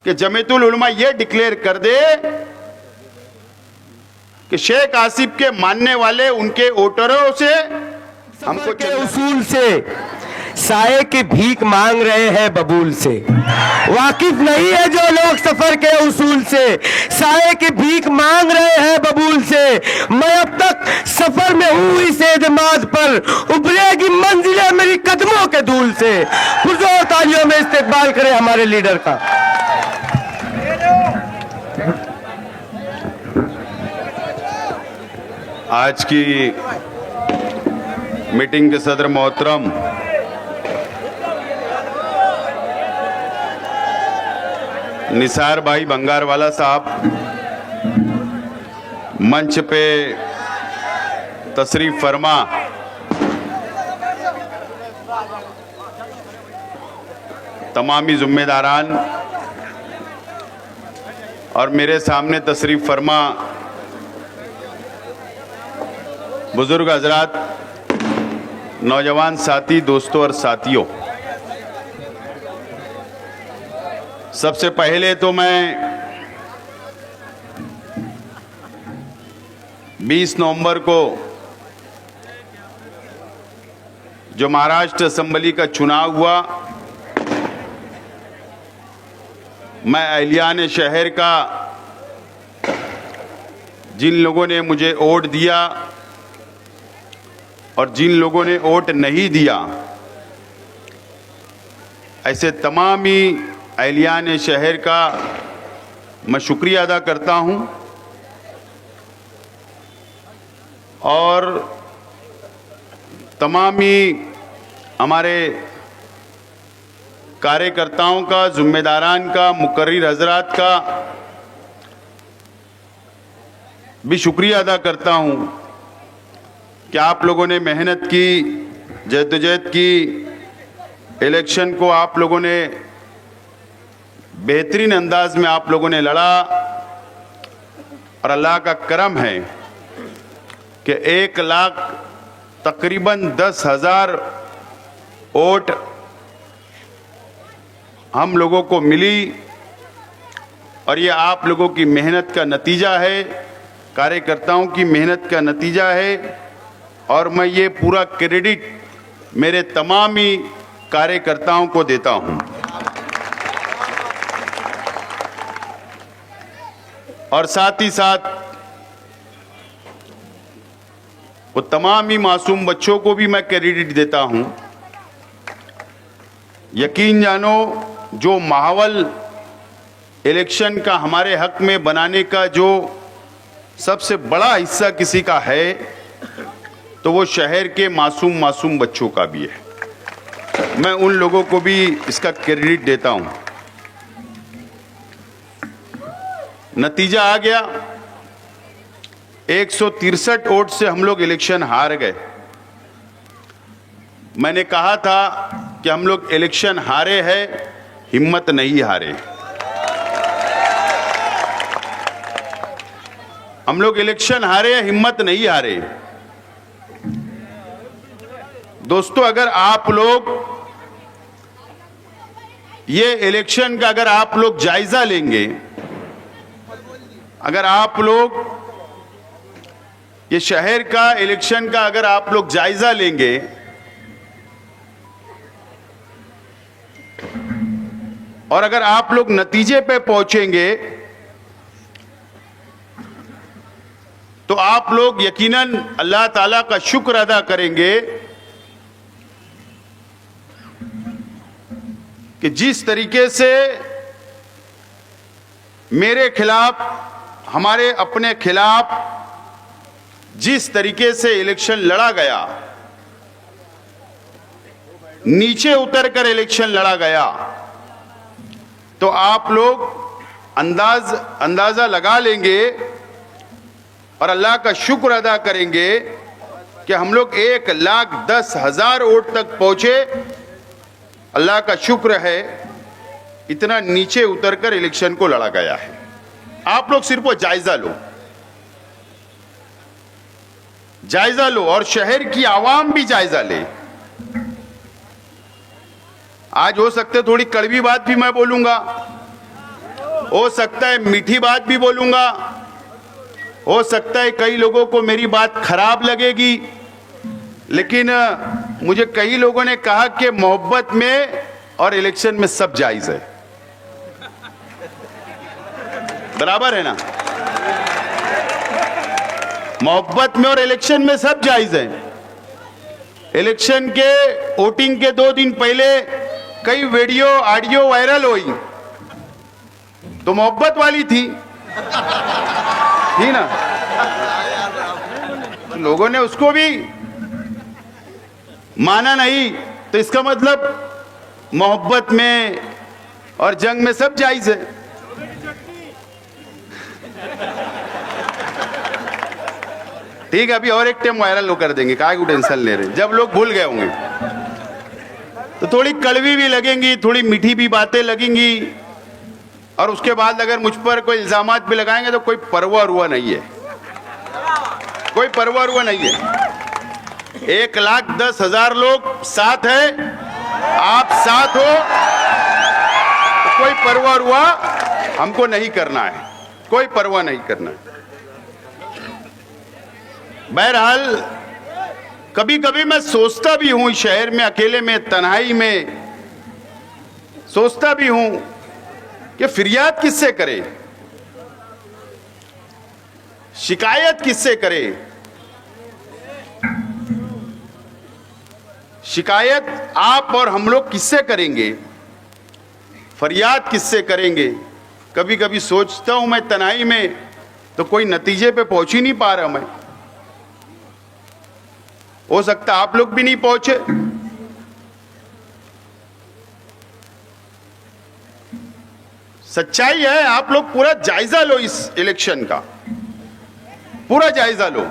कि जमीयतुल उलमा ये डिक्लेयर कर दे कि शेख आसिफ के मानने वाले उनके वोटरों से हमको के उसूल से साये की भीख मांग रहे हैं बबूल से। वाकिफ नहीं है जो लोग सफर के उसूल से, साये की भीख मांग रहे हैं बबूल से। मैं अब तक सफर में हूँ इस एतमाद पर, उभरेगी मंजिलें मेरी कदमों के धूल से। पुरजोर तालियों में इस्तेकबाल करें हमारे लीडर का। आज की मीटिंग के सदर मोहतरम निसार भाई बंगारवाला साहब, मंच पे तशरीफ फरमा, तमामी जिम्मेदारान और मेरे सामने तशरीफ फरमा बुजुर्ग हजरात, नौजवान साथी, दोस्तों और साथियों, सबसे पहले तो मैं 20 नवंबर को जो महाराष्ट्र असेंबली का चुनाव हुआ, मैं अहलियान शहर का, जिन लोगों ने मुझे वोट दिया और जिन लोगों ने वोट नहीं दिया, ऐसे तमाम ही अहलियान शहर का मैं शुक्रिया अदा करता हूं और तमाम ही हमारे कार्यकर्ताओं का, जिम्मेदारान का, मुकर्रिर हजरात का भी शुक्रिया अदा करता हूं कि आप लोगों ने मेहनत की, जद्दोजहद की, इलेक्शन को आप लोगों ने बेहतरीन अंदाज में आप लोगों ने लड़ा और अल्लाह का करम है कि 1 लाख तकरीबन 10,000 वोट हम लोगों को मिली और ये आप लोगों की मेहनत का नतीजा है, कार्यकर्ताओं की मेहनत का नतीजा है और मैं ये पूरा क्रेडिट मेरे तमाम ही कार्यकर्ताओं को देता हूं। और साथ ही साथ वो तमाम ही मासूम बच्चों को भी मैं क्रेडिट देता हूं। यकीन जानो, जो माहौल इलेक्शन का हमारे हक में बनाने का जो सबसे बड़ा हिस्सा किसी का है तो वो शहर के मासूम बच्चों का भी है। मैं उन लोगों को भी इसका क्रेडिट देता हूं। नतीजा आ गया, 163 वोट से हम लोग इलेक्शन हार गए। मैंने कहा था कि हम लोग इलेक्शन हारे हैं, हिम्मत नहीं हारे। हम लोग इलेक्शन हारे, हिम्मत नहीं हारे। दोस्तों, अगर आप लोग ये इलेक्शन का अगर आप लोग जायजा लेंगे, अगर आप लोग ये शहर का इलेक्शन का अगर आप लोग जायजा लेंगे और अगर आप लोग नतीजे पे पहुंचेंगे तो आप लोग यकीनन अल्लाह ताला का शुक्र अदा करेंगे कि जिस तरीके से मेरे खिलाफ, हमारे अपने खिलाफ जिस तरीके से इलेक्शन लड़ा गया, नीचे उतरकर इलेक्शन लड़ा गया, तो आप लोग अंदाजा लगा लेंगे और अल्लाह का शुक्र अदा करेंगे कि हम लोग 1,10,000 वोट तक पहुंचे। अल्लाह का शुक्र है, इतना नीचे उतरकर इलेक्शन को लड़ा गया है। आप लोग सिर्फ वो जायजा लो और शहर की आवाम भी जायजा ले। आज हो सकते थोड़ी कड़वी बात भी मैं बोलूंगा, हो सकता है मीठी बात भी बोलूंगा, हो सकता है कई लोगों को मेरी बात खराब लगेगी, लेकिन मुझे कई लोगों ने कहा कि मोहब्बत में और इलेक्शन में सब जायज है। बराबर है ना? मोहब्बत में और इलेक्शन में सब जायज है। इलेक्शन के वोटिंग के 2 दिन पहले कई वीडियो ऑडियो वायरल हुई, तो मोहब्बत वाली थी ना? तो लोगों ने उसको भी माना नहीं, तो इसका मतलब मोहब्बत में और जंग में सब जायज है। ठीक है, अभी और एक टाइम वायरल कर देंगे, काहे को टेंशन ले रहे हैं, जब लोग भूल गए होंगे तो थोड़ी कड़वी भी लगेंगी, थोड़ी मीठी भी बातें लगेंगी, और उसके बाद अगर मुझ पर कोई इल्जामात भी लगाएंगे तो कोई परवाह हुआ नहीं है, कोई परवाह हुआ नहीं है। 1,10,000 लोग साथ है, आप साथ हो, तो कोई परवाह हुआ हमको नहीं करना है, कोई परवाह नहीं करना है। बहरहाल कभी कभी मैं सोचता भी हूं, शहर में अकेले में तन्हाई में सोचता भी हूं कि फरियाद किससे करे, शिकायत किससे करे। शिकायत आप और हम लोग किससे करेंगे, फरियाद किससे करेंगे। कभी कभी सोचता हूं मैं तन्हाई में, तो कोई नतीजे पे पहुंच ही नहीं पा रहा मैं। हो सकता आप लोग भी नहीं पहुंचे। सच्चाई है, आप लोग पूरा जायजा लो, इस इलेक्शन का पूरा जायजा लो।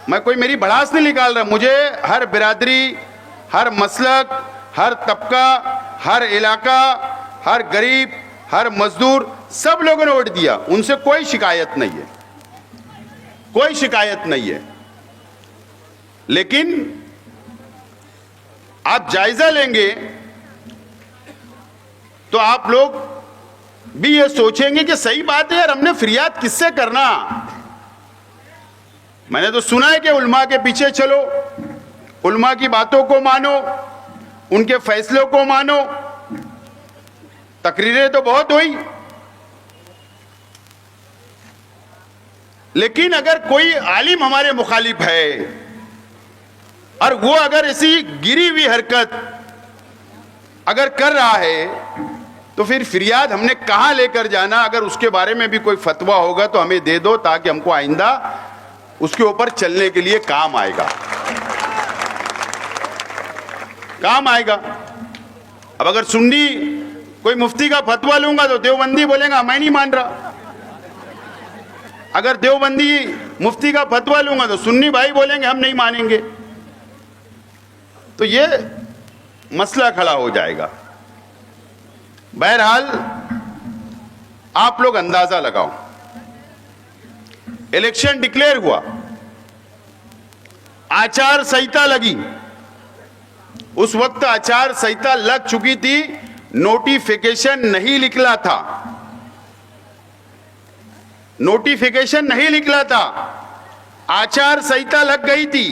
मैं कोई मेरी भड़ास नहीं निकाल रहा, मुझे हर बिरादरी, हर मसलक, हर तबका, हर इलाका, हर गरीब, हर मजदूर, सब लोगों ने वोट दिया, उनसे कोई शिकायत नहीं है, कोई शिकायत नहीं है। लेकिन आप जायजा लेंगे तो आप लोग भी ये सोचेंगे कि सही बात है यार, हमने फरियाद किससे करना। मैंने तो सुना है कि उल्मा के पीछे चलो, उल्मा की बातों को मानो, उनके फैसलों को मानो। तकरीरें तो बहुत हुई, लेकिन अगर कोई आलिम हमारे मुखालिफ है और वो अगर ऐसी गिरी हुई हरकत अगर कर रहा है, तो फिर फरियाद हमने कहां लेकर जाना। अगर उसके बारे में भी कोई फतवा होगा तो हमें दे दो, ताकि हमको आइंदा उसके ऊपर चलने के लिए काम आएगा, काम आएगा। अब अगर सुन्नी कोई मुफ्ती का फतवा लूंगा तो देवबंदी बोलेगा मैं नहीं मान रहा, अगर देवबंदी मुफ्ती का फतवा लूंगा तो सुन्नी भाई बोलेंगे हम नहीं मानेंगे। तो ये मसला खड़ा हो जाएगा। बहरहाल आप लोग अंदाजा लगाओ, इलेक्शन डिक्लेयर हुआ, आचार संहिता लगी, उस वक्त आचार संहिता लग चुकी थी, नोटिफिकेशन नहीं निकला था, नोटिफिकेशन नहीं निकला था, आचार संहिता लग गई थी।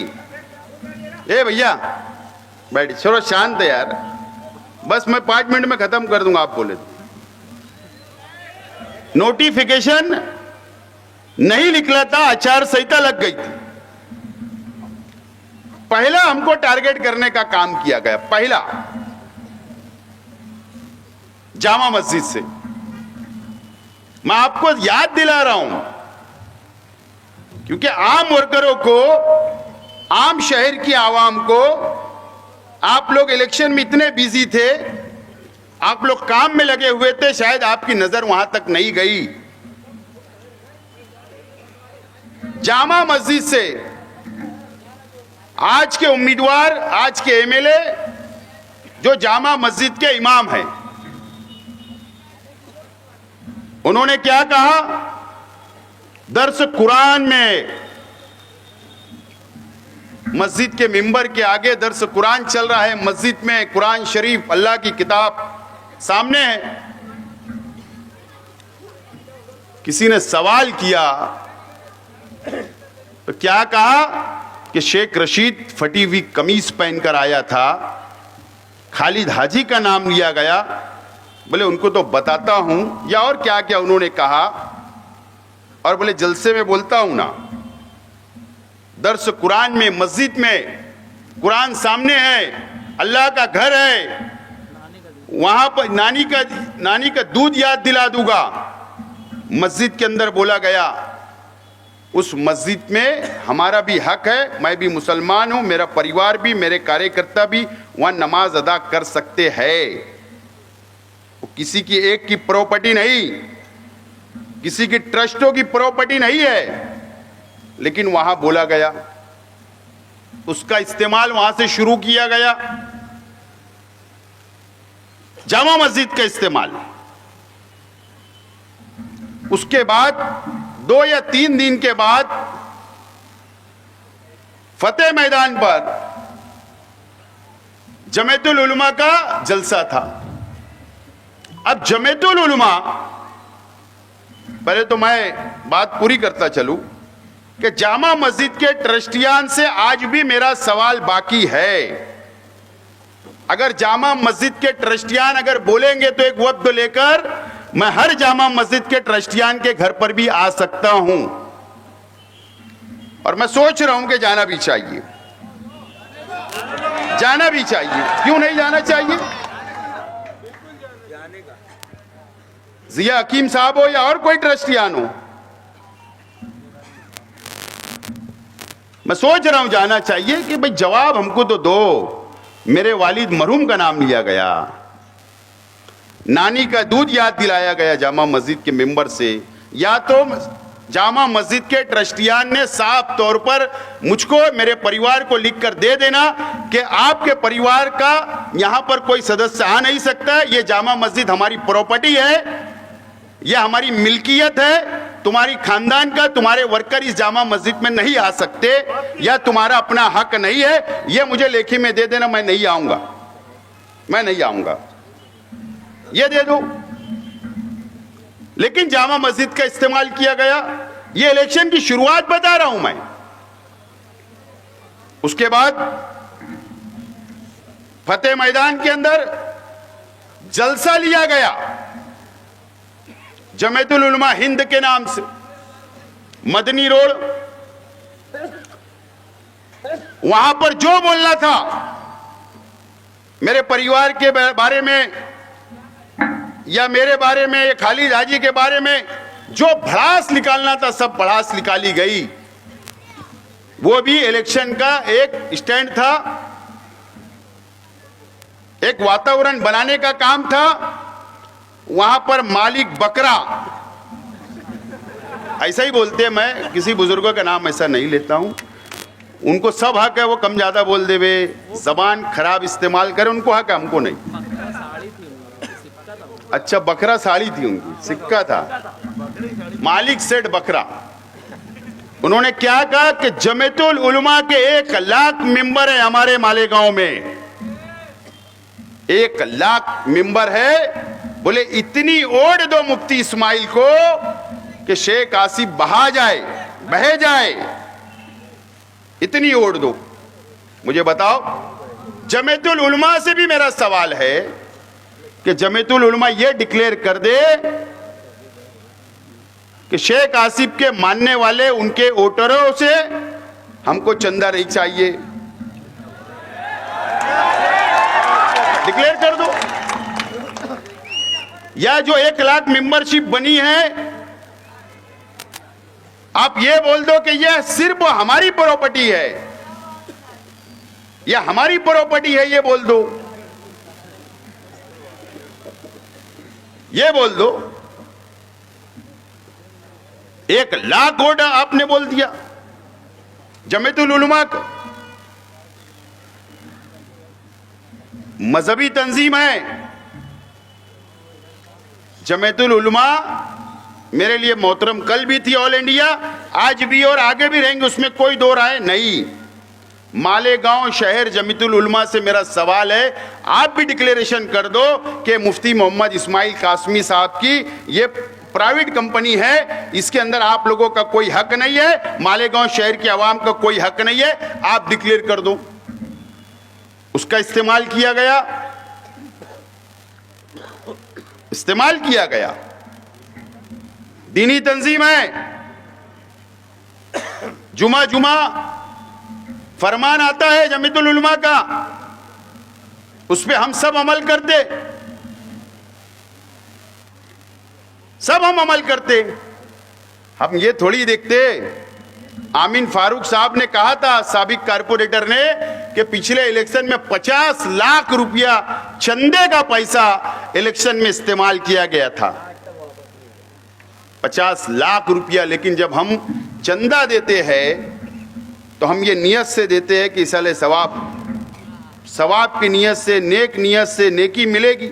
ए भैया बैठ, चलो शांत है यार, बस मैं 5 मिनट में खत्म कर दूंगा, आप बोले तो। नोटिफिकेशन नहीं निकला था, आचार संहिता लग गई थी। पहला हमको टारगेट करने का काम किया गया, पहला जामा मस्जिद से। मैं आपको याद दिला रहा हूं, क्योंकि आम वर्करों को, आम शहर की आवाम को, आप लोग इलेक्शन में इतने बिजी थे, आप लोग काम में लगे हुए थे, शायद आपकी नजर वहां तक नहीं गई। जामा मस्जिद से आज के उम्मीदवार, आज के एमएलए जो जामा मस्जिद के इमाम हैं, उन्होंने क्या कहा, दर्स कुरान में, मस्जिद के मिंबर के आगे दर्स कुरान चल रहा है, मस्जिद में कुरान शरीफ, अल्लाह की किताब सामने है। किसी ने सवाल किया तो क्या कहा कि शेख रशीद फटी हुई कमीज पहनकर आया था, खालिद हाजी का नाम लिया गया। बोले उनको तो बताता हूं, या और क्या क्या उन्होंने कहा। और बोले जलसे में बोलता हूं ना, दर्स कुरान में, मस्जिद में, कुरान सामने है, अल्लाह का घर है, वहां पर नानी का दूध याद दिला दूंगा। मस्जिद के अंदर बोला गया, उस मस्जिद में हमारा भी हक है, मैं भी मुसलमान हूं, मेरा परिवार भी, मेरे कार्यकर्ता भी वहां नमाज अदा कर सकते हैं। वो किसी की एक की प्रॉपर्टी नहीं, किसी की ट्रस्टों की प्रॉपर्टी नहीं है, लेकिन वहां बोला गया, उसका इस्तेमाल वहां से शुरू किया गया, जामा मस्जिद का इस्तेमाल। उसके बाद 2 या 3 दिन के बाद फतेह मैदान पर जमीयतुल उलमा का जलसा था। अब जमीयतुल उलमा, पहले तो मैं बात पूरी करता चलूं कि जामा मस्जिद के ट्रस्टियान से आज भी मेरा सवाल बाकी है। अगर जामा मस्जिद के ट्रस्टियान अगर बोलेंगे तो एक वक्त लेकर मैं हर जामा मस्जिद के ट्रस्टियान के घर पर भी आ सकता हूं, और मैं सोच रहा हूं कि जाना भी चाहिए, जाना भी चाहिए। क्यों नहीं जाना चाहिए? जिया हकीम साहब हो या और कोई ट्रस्टियान हो, मैं सोच रहा हूं जाना चाहिए कि भाई जवाब हमको तो दो। मेरे वालिद मरहूम का नाम लिया गया, नानी का दूध याद दिलाया गया जामा मस्जिद के मेंबर से, या तो जामा मस्जिद के ट्रस्टियान ने साफ तौर पर मुझको, मेरे परिवार को लिख कर दे देना कि आपके परिवार का यहां पर कोई सदस्य आ नहीं सकता, ये जामा मस्जिद हमारी प्रॉपर्टी है, यह हमारी मिल्कियत है, तुम्हारी खानदान का, तुम्हारे वर्कर इस जामा मस्जिद में नहीं आ सकते, या तुम्हारा अपना हक नहीं है, यह मुझे लेखी में दे देना, मैं नहीं आऊंगा, मैं नहीं आऊंगा, ये दे दो। लेकिन जामा मस्जिद का इस्तेमाल किया गया। ये इलेक्शन की शुरुआत बता रहा हूं मैं। उसके बाद फतेह मैदान के अंदर जलसा लिया गया जमीयतुल उलमा हिंद के नाम से, मदनी रोड। वहां पर जो बोलना था मेरे परिवार के बारे में या मेरे बारे में या खालिद हाजी के बारे में जो भड़ास निकालना था, सब भड़ास निकाली गई। वो भी इलेक्शन का एक स्टैंड था, एक वातावरण बनाने का काम था। वहां पर मालिक बकरा, ऐसा ही बोलते हैं, मैं किसी बुजुर्गों का नाम ऐसा नहीं लेता हूं, उनको सब हक है, वो कम ज्यादा बोल देवे, जबान खराब इस्तेमाल करे, उनको हक है, हमको नहीं। अच्छा, बकरा साड़ी थी उनकी, सिक्का था, मालिक सेठ बकरा। उन्होंने क्या कहा कि जमीयतुल उलमा के 1 लाख मेंबर है हमारे मालेगांव में, 1 लाख मेंबर है। बोले इतनी ओढ़ दो मुफ्ती इस्माइल को कि शेख आसिफ बहा जाए, बह जाए, इतनी ओढ़ दो। मुझे बताओ, जमीयतुल उलमा से भी मेरा सवाल है कि जमीयतुल उलमा यह डिक्लेयर कर दे कि शेख आसिफ के मानने वाले उनके वोटरों से हमको चंदा नहीं चाहिए, डिक्लेयर कर दो। या जो 1 लाख मेंबरशिप बनी है, आप ये बोल दो कि यह सिर्फ हमारी प्रॉपर्टी है, यह हमारी प्रॉपर्टी है, ये बोल दो, ये बोल दो। 1 लाख वोट आपने बोल दिया जमीयतुल उलमा का। मजहबी तंजीम है जमीयतुल उलमा, मेरे लिए मोहतरम कल भी थी ऑल इंडिया, आज भी और आगे भी रहेंगे, उसमें कोई दो राय नहीं। मालेगांव शहर जमीयतुल उलमा से मेरा सवाल है, आप भी डिक्लेरेशन कर दो कि मुफ्ती मोहम्मद इस्माइल कासमी साहब की ये प्राइवेट कंपनी है, इसके अंदर आप लोगों का कोई हक नहीं है, मालेगांव शहर की आवाम का कोई हक नहीं है, आप डिक्लेयर कर दो। उसका इस्तेमाल किया गया, इस्तेमाल किया गया। दीनी तंजीम है, जुमा जुमा फरमान आता है जमीयतुल उलमा का, उस पे हम सब अमल करते, सब हम अमल करते। हम ये थोड़ी देखते। आमीन फारूक साहब ने कहा था, साबिक कारपोरेटर ने, कि पिछले इलेक्शन में 50 लाख रुपया चंदे का पैसा इलेक्शन में इस्तेमाल किया गया था, 50 लाख रुपया। लेकिन जब हम चंदा देते हैं तो हम ये नियत से देते हैं कि साले सवाब की नियत से, नेक नियत से नेकी मिलेगी,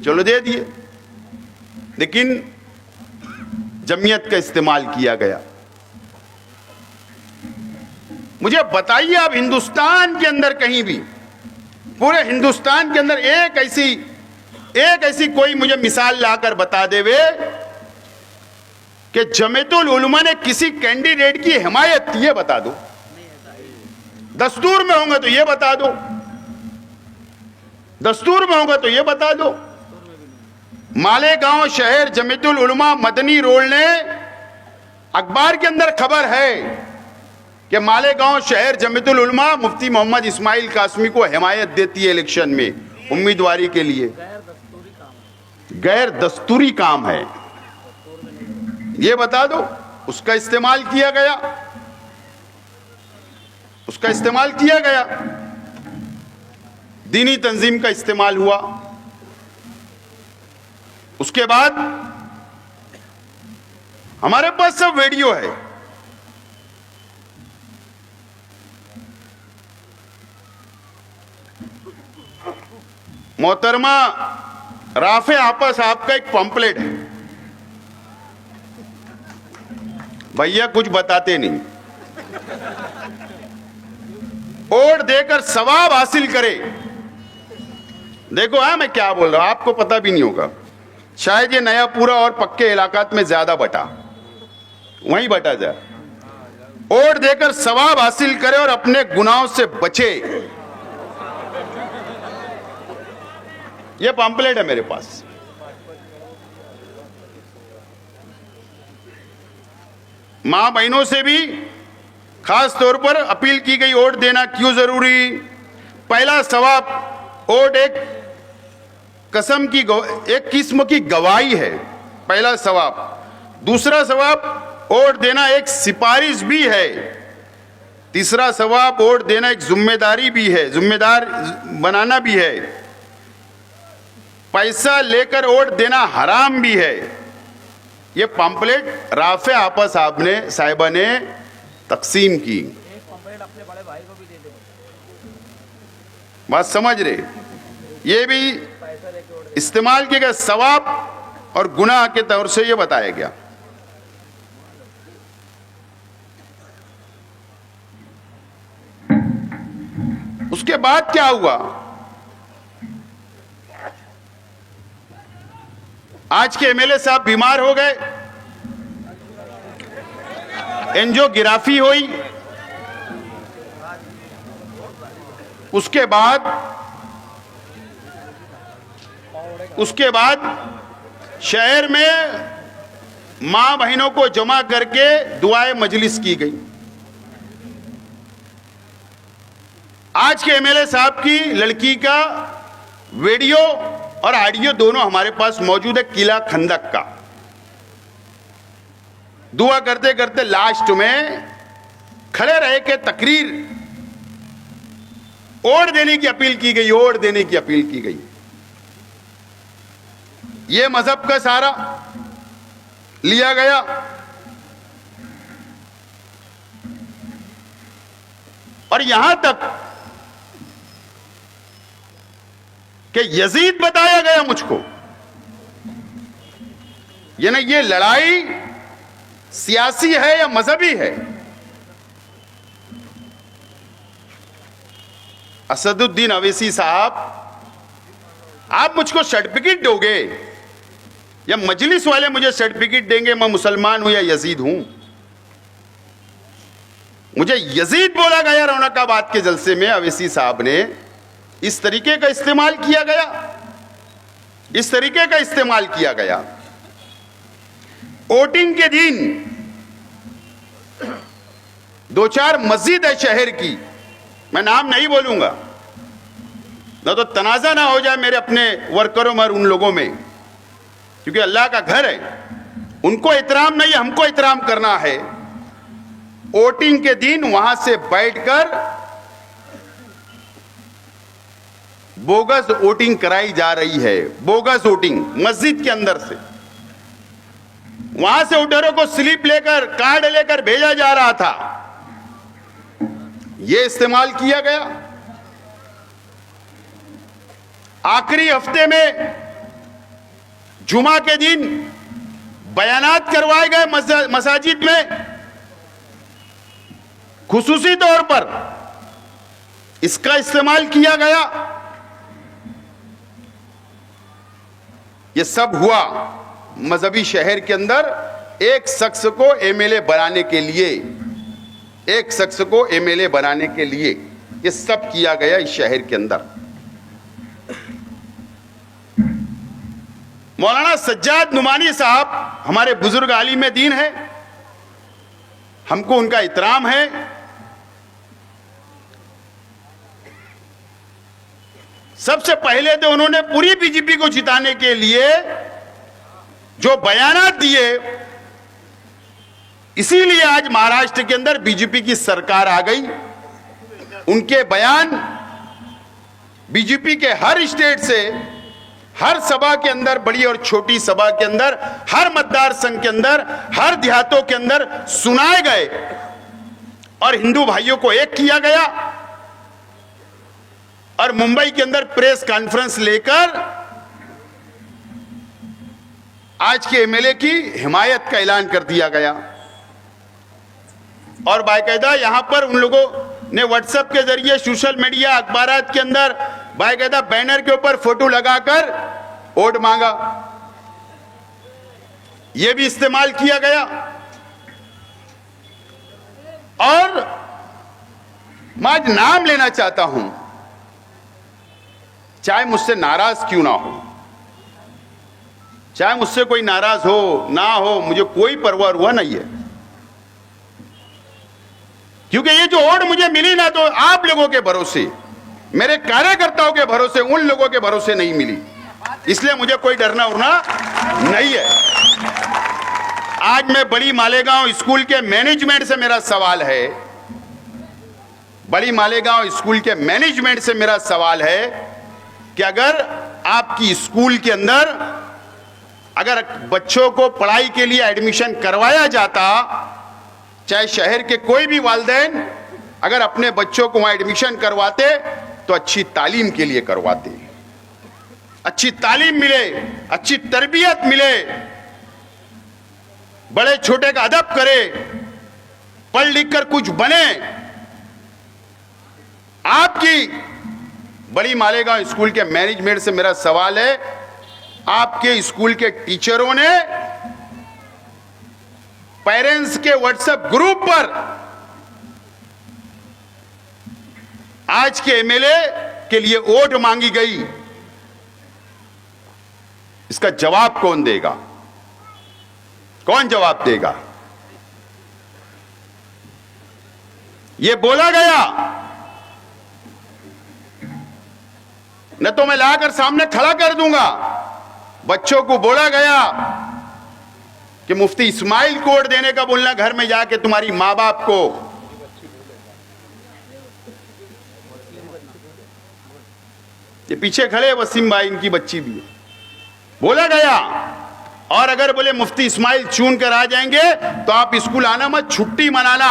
चलो दे दिए। लेकिन जमीयत का इस्तेमाल किया गया। मुझे बताइए आप हिंदुस्तान के अंदर कहीं भी, पूरे हिंदुस्तान के अंदर एक ऐसी कोई मुझे मिसाल लाकर बता देवे कि जमीयतुल उलमा ने किसी कैंडिडेट की हिमायत की, ये बता दो। दस्तूर में होगा तो ये बता दो, दस्तूर में होगा तो ये बता दो। मालेगांव शहर जमीयतुल उलमा मदनी रोड ने, अखबार के अंदर खबर है कि मालेगांव शहर जमीयतुल उलमा मुफ्ती मोहम्मद इस्माइल कासमी को हिमायत देती है इलेक्शन में उम्मीदवारी के लिए। गैर दस्तूरी काम है, ये बता दो। उसका इस्तेमाल किया गया, उसका इस्तेमाल किया गया, दीनी तंजीम का इस्तेमाल हुआ। उसके बाद हमारे पास सब वीडियो है। मोहतरमा राफे आपा साहब का एक पंपलेट है, भैया कुछ बताते नहीं, वोट देकर सवाब हासिल करे। देखो मैं क्या बोल रहा हूं, आपको पता भी नहीं होगा, शायद ये नया पूरा और पक्के इलाकात में ज्यादा बटा, वहीं बटा जाए। वोट देकर सवाब हासिल करे और अपने गुनाहों से बचे। ये पंपलेट है मेरे पास। मां बहनों से भी खास तौर पर अपील की गई, वोट देना क्यों जरूरी। पहला सवाब, वोट एक कसम की, एक किस्म की गवाही है, पहला सवाब। दूसरा सवाब, वोट देना एक सिफारिश भी है। तीसरा सवाब, वोट देना एक जिम्मेदारी भी है, जिम्मेदार बनाना भी है। पैसा लेकर वोट देना हराम भी है। ये पंपलेट राफे आपा साहिबा ने तकसीम की। बात समझ रहे, ये भी इस्तेमाल किया गया, सवाब और गुनाह के तौर से ये बताया गया। उसके बाद क्या हुआ, आज के एमएलए साहब बीमार हो गए, एंजियोग्राफी हुई। उसके बाद शहर में मां बहनों को जमा करके दुआए मजलिस की गई। आज के एमएलए साहब की लड़की का वीडियो और ऑडियो दोनों हमारे पास मौजूद है, किला खंदक का। दुआ करते करते लास्ट में खड़े रह के तकरीर, वोट देने की अपील की गई, वोट देने की अपील की गई। ये मजहब का सहारा लिया गया। और यहां तक कि यजीद बताया गया मुझको। यानी ये लड़ाई सियासी है या मजहबी है। असदुद्दीन अवैसी साहब, आप मुझको सर्टिफिकेट दोगे या मजलिस वाले मुझे सर्टिफिकेट देंगे मैं मुसलमान हूं या यजीद हूं? मुझे यजीद बोला गया रौनकाबाद के जलसे में, अवैसी साहब ने इस तरीके का इस्तेमाल किया गया, इस तरीके का इस्तेमाल किया गया। वोटिंग के दिन दो चार मस्जिद है शहर की, मैं नाम नहीं बोलूंगा ना तो तनाजा ना हो जाए मेरे अपने वर्करों में और उन लोगों में, क्योंकि अल्लाह का घर है, उनको एहतराम नहीं हमको एहतराम करना है। वोटिंग के दिन वहां से बैठकर बोगस वोटिंग कराई जा रही है, बोगस वोटिंग मस्जिद के अंदर से। वहां से वोटरों को स्लिप लेकर, कार्ड लेकर भेजा जा रहा था, यह इस्तेमाल किया गया। आखिरी हफ्ते में जुमा के दिन बयानात करवाए गए मसाजिद में, खुसूसी तौर पर इसका इस्तेमाल किया गया। यह सब हुआ मजहबी शहर के अंदर एक शख्स को एमएलए बनाने के लिए, एक शख्स को एमएलए बनाने के लिए यह सब किया गया इस शहर के अंदर। मौलाना सज्जाद नुमानी साहब हमारे बुजुर्ग आलिम दीन है, हमको उनका एहतराम है। सबसे पहले तो उन्होंने पूरी बीजेपी को जिताने के लिए जो बयानात दिए, इसीलिए आज महाराष्ट्र के अंदर बीजेपी की सरकार आ गई। उनके बयान बीजेपी के हर स्टेट से, हर सभा के अंदर, बड़ी और छोटी सभा के अंदर, हर मतदार संघ के अंदर, हर देहातों के अंदर सुनाए गए और हिंदू भाइयों को एक किया गया। और मुंबई के अंदर प्रेस कॉन्फ्रेंस लेकर आज के एमएलए की हिमायत का ऐलान कर दिया गया। और बाकायदा यहां पर उन लोगों ने व्हाट्सएप के जरिए, सोशल मीडिया, अखबारात के अंदर बाकायदा बैनर के ऊपर फोटो लगाकर वोट मांगा, यह भी इस्तेमाल किया गया। और मैं आज नाम लेना चाहता हूं, चाहे मुझसे नाराज क्यों ना हो, चाहे मुझसे कोई नाराज हो ना हो, मुझे कोई परवाह हुआ नहीं है, क्योंकि ये जो वोट मुझे मिली ना तो आप लोगों के भरोसे, मेरे कार्यकर्ताओं के भरोसे, उन लोगों के भरोसे नहीं मिली, इसलिए मुझे कोई डरना उड़ना नहीं है। आज मैं बड़ी मालेगांव स्कूल के मैनेजमेंट से मेरा सवाल है, बड़ी मालेगांव स्कूल के मैनेजमेंट से मेरा सवाल है कि अगर आपकी स्कूल के अंदर अगर बच्चों को पढ़ाई के लिए एडमिशन करवाया जाता, चाहे शहर के कोई भी वालिदैन अगर अपने बच्चों को वहां एडमिशन करवाते तो अच्छी तालीम के लिए करवाते, अच्छी तालीम मिले, अच्छी तरबियत मिले, बड़े छोटे का अदब करे, पढ़ लिख कर कुछ बने। आपकी बड़ी मालेगांव स्कूल के मैनेजमेंट से मेरा सवाल है, आपके स्कूल के टीचरों ने पेरेंट्स के व्हाट्सएप ग्रुप पर आज के एमएलए के लिए वोट मांगी गई, इसका जवाब कौन देगा? कौन जवाब देगा? यह बोला गया, न तो मैं लाकर सामने खड़ा कर दूंगा। बच्चों को बोला गया कि मुफ्ती इस्माइल को वोट देने का बोलना घर में जाके तुम्हारी मां बाप को। ये पीछे खड़े वसीम भाई, इनकी बच्ची भी है, बोला गया। और अगर बोले मुफ्ती इस्माइल चुन कर आ जाएंगे तो आप स्कूल आना मत, छुट्टी मनाना,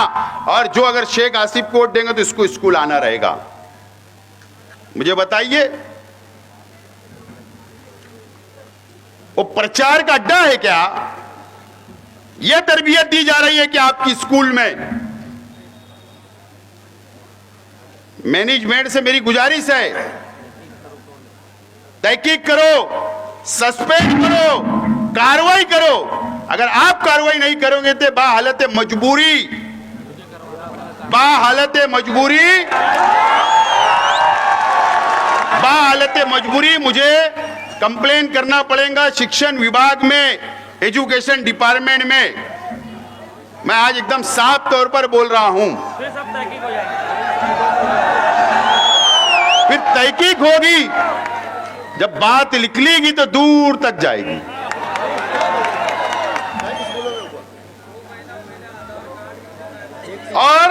और जो अगर शेख आसिफ को वोट देंगे तो इसको स्कूल आना रहेगा। मुझे बताइए, वो प्रचार का अड्डा है क्या? यह तरबियत दी जा रही है कि आपकी स्कूल में? मैनेजमेंट से मेरी गुजारिश है, तहकीक करो, सस्पेंड करो, कार्रवाई करो। अगर आप कार्रवाई नहीं करोगे तो बाहालत मजबूरी मुझे कंप्लेन करना पड़ेगा शिक्षण विभाग में, एजुकेशन डिपार्टमेंट में। मैं आज एकदम साफ तौर पर बोल रहा हूं। फिर तहकीक होगी, जब बात निकलेगी तो दूर तक जाएगी। और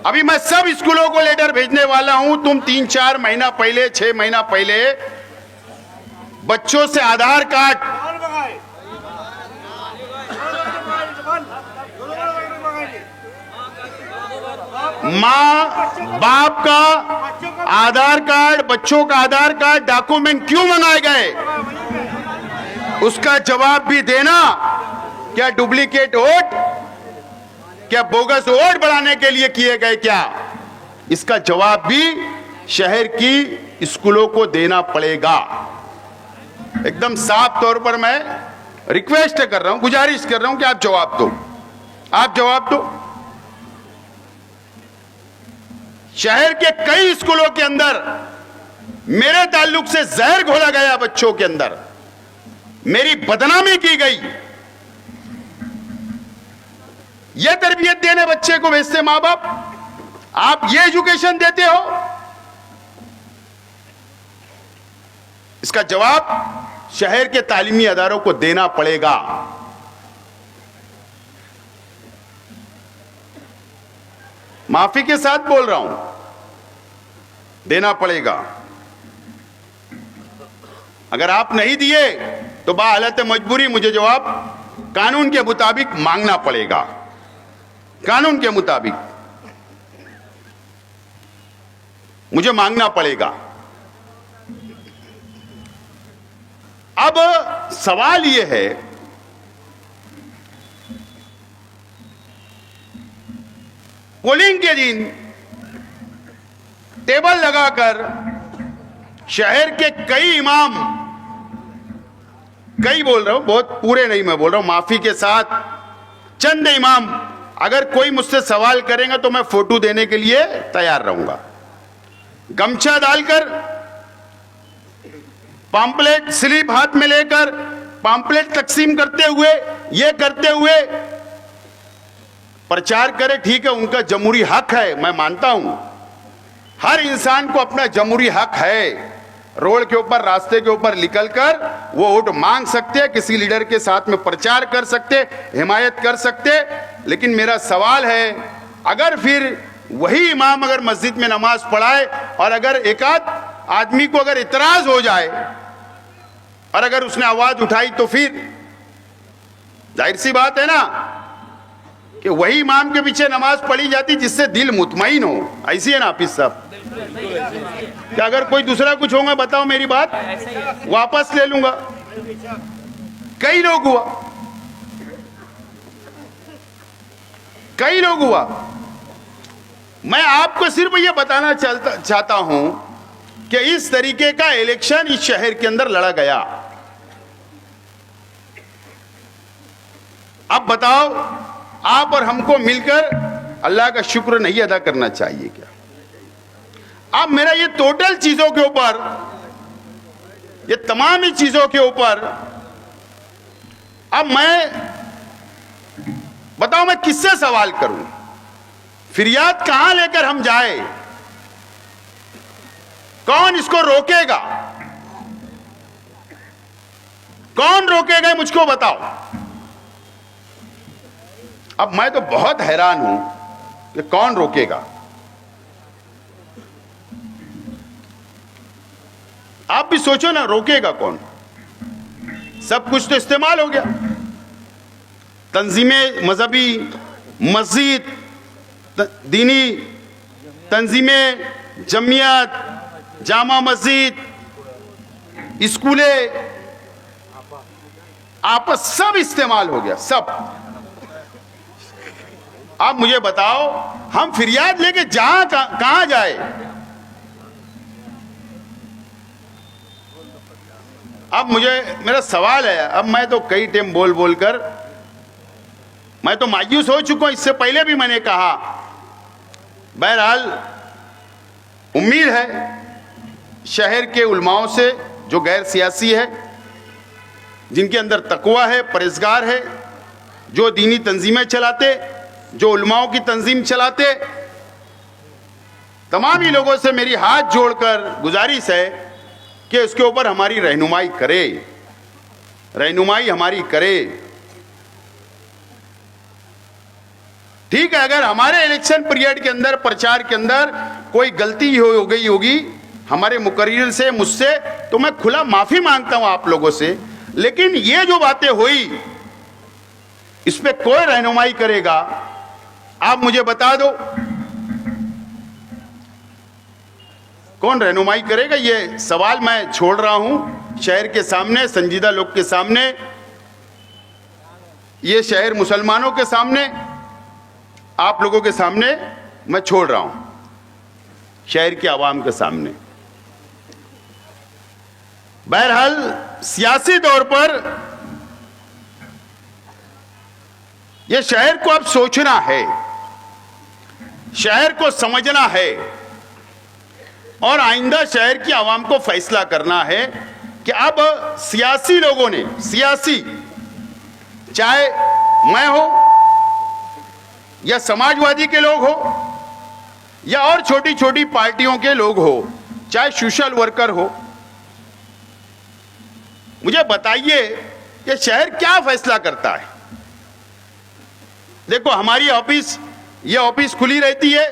अभी मैं सब स्कूलों को लेटर भेजने वाला हूं। तुम 3-4 महीना पहले, 6 महीना पहले बच्चों से आधार कार्ड, मां बाप का आधार कार्ड, बच्चों का आधार कार्ड डॉक्यूमेंट क्यों मंगाए गए, उसका जवाब भी देना। क्या डुप्लीकेट वोट, क्या बोगस वोट बढ़ाने के लिए किए गए क्या, इसका जवाब भी शहर की स्कूलों को देना पड़ेगा। एकदम साफ तौर पर मैं रिक्वेस्ट कर रहा हूं, गुजारिश कर रहा हूं कि आप जवाब दो, आप जवाब दो। शहर के कई स्कूलों के अंदर मेरे ताल्लुक से जहर घोला गया, बच्चों के अंदर मेरी बदनामी की गई। यह तरबियत देने बच्चे को भेजते मां बाप, आप ये एजुकेशन देते हो, इसका जवाब शहर के तालीमी अदारों को देना पड़ेगा। माफी के साथ बोल रहा हूं, देना पड़ेगा। अगर आप नहीं दिए तो बाहालत मजबूरी मुझे जवाब कानून के मुताबिक मांगना पड़ेगा, कानून के मुताबिक मुझे मांगना पड़ेगा। अब सवाल यह है, पोलिंग के दिन टेबल लगाकर शहर के कई इमाम, कई बोल रहा हूं, बहुत पूरे नहीं मैं बोल रहा हूं, माफी के साथ चंद इमाम, अगर कोई मुझसे सवाल करेगा तो मैं फोटो देने के लिए तैयार रहूंगा, गमछा डालकर, पंपलेट स्लिप हाथ में लेकर पंपलेट तकसीम करते हुए, ये करते हुए प्रचार करे। ठीक है, उनका जमहूरी हक है, मैं मानता हूं, हर इंसान को अपना जमहूरी हक है। रोड के ऊपर, रास्ते के ऊपर निकलकर वो वोट मांग सकते हैं, किसी लीडर के साथ में प्रचार कर सकते, हिमायत कर सकते। लेकिन मेरा सवाल है, अगर फिर वही इमाम अगर मस्जिद में नमाज पढ़ाए और अगर एकाध आदमी को अगर इतराज हो जाए और अगर उसने आवाज उठाई, तो फिर जाहिर सी बात है ना कि वही इमाम के पीछे नमाज पढ़ी जाती जिससे दिल मुतमईन हो। ऐसी है ना हाफिज साहब? क्या अगर कोई दूसरा कुछ होगा बताओ, मेरी बात वापस ले लूंगा। कई लोग हुआ, कई लोग हुआ। मैं आपको सिर्फ ये बताना चाहता हूं कि इस तरीके का इलेक्शन इस शहर के अंदर लड़ा गया। अब बताओ, आप और हमको मिलकर अल्लाह का शुक्र नहीं अदा करना चाहिए क्या? अब मेरा ये टोटल चीजों के ऊपर, ये तमाम ही चीजों के ऊपर, अब मैं बताओ मैं किससे सवाल करूं? फिरियाद कहां लेकर हम जाए? कौन इसको रोकेगा? कौन रोकेगा मुझको बताओ। अब मैं तो बहुत हैरान हूं कि कौन रोकेगा। आप भी सोचो ना, रोकेगा कौन? सब कुछ तो इस्तेमाल हो गया। तंजीमें मजहबी, मस्जिद, दीनी तंजीमें, जमियत, जामा मस्जिद, स्कूलें, आपस सब इस्तेमाल हो गया, सब। आप मुझे बताओ, हम फिरियाद लेके कहां जाए? अब मेरा सवाल है, अब मैं तो कई टाइम बोल बोल कर मैं तो मायूस हो चुका हूं, इससे पहले भी मैंने कहा। बहरहाल उम्मीद है शहर के उलमाओं से, जो गैर सियासी है, जिनके अंदर तकवा है, परहेजगार है, जो दीनी तंजीमें चलाते, जो उलमाओं की तंजीम चलाते, तमाम ही लोगों से मेरी हाथ जोड़कर गुजारिश है कि उसके ऊपर हमारी रहनुमाई करे, रहनुमाई हमारी करे। ठीक है, अगर हमारे इलेक्शन पीरियड के अंदर, प्रचार के अंदर कोई गलती हो गई होगी हमारे मुकर्रिर से, मुझसे, तो मैं खुला माफी मांगता हूं आप लोगों से। लेकिन ये जो बातें हुई, इस पे कोई रहनुमाई करेगा? आप मुझे बता दो, कौन रहनुमाई करेगा? ये सवाल मैं छोड़ रहा हूं शहर के सामने, संजीदा लोग के सामने, ये शहर मुसलमानों के सामने, आप लोगों के सामने मैं छोड़ रहा हूं, शहर के आवाम के सामने। बहरहाल सियासी तौर पर यह शहर को अब सोचना है, शहर को समझना है और आइंदा शहर की आवाम को फैसला करना है कि अब सियासी लोगों ने, सियासी चाहे मैं हो या समाजवादी के लोग हो या और छोटी छोटी पार्टियों के लोग हो, चाहे सोशल वर्कर हो, मुझे बताइए कि शहर क्या फैसला करता है। देखो, हमारी ऑफिस, ये ऑफिस खुली रहती है,